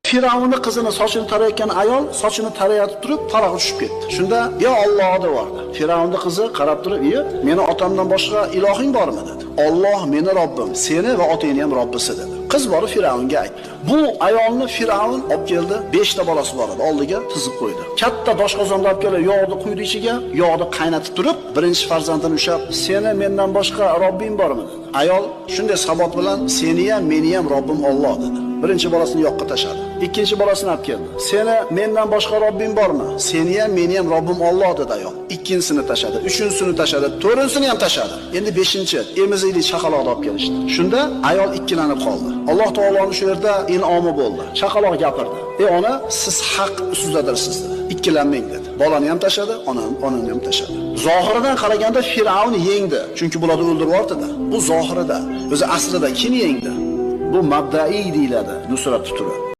Firavunning qizini sochini tarayotgan ayol sochini tarayatib turib taloq tushib ketdi. Shunda "Ya Alloh" devordi. Firavunning qizi qarab turib, "Ey, meni otamdan boshqa ilohing bormi?" dedi. "Alloh meni Robbim, seni va otangni ham Robbisi" dedi. Qiz borib Firavunga aytdi. Bu ayolni Firavun olib keldi, 5 ta bolasi bor edi, oldiga tizib qo'ydi. Katta doshqozonda olib kelib, yog'ni quydi ichiga, yog'ni qaynatib turib, birinchi farzandini ushlab, "Seni mendan boshqa Robbing bormi?" dedi. Ayol shunday sabot bilan, "Seni ham, meni ham Robbim Alloh" dedi. Birinchi bolasini yoqqa tashladi. Ikkinchi bolasini olib keldi. "Seni mendan boshqa Robbing bormi?" "Seni ham, meni ham Robbim Alloh" dedi ayol. Ikkinchisini tashladi, uchinchisini tashladi, to'rtinchisini ham tashladi. Endi 5-chi emizikli chaqaloqni olib kelishdi. Shunda ayol ikkilanib qoldi. Alloh taoloning shu yerda in'omi bo'ldi. Chaqaloq gapirdi. "Ey ona, siz haq ustidadirsiz" dedi. "Ikkilanmang" dedi. Bolani ham tashladi, onani ham tashladi. Zohiridan qaraganda Firavun yengdi, chunki bularni o'ldirib yubordi-da. Bu zohirida, o'zi aslida kim yengdi? Bu mabda'iy deyiladi, Nusrat turi.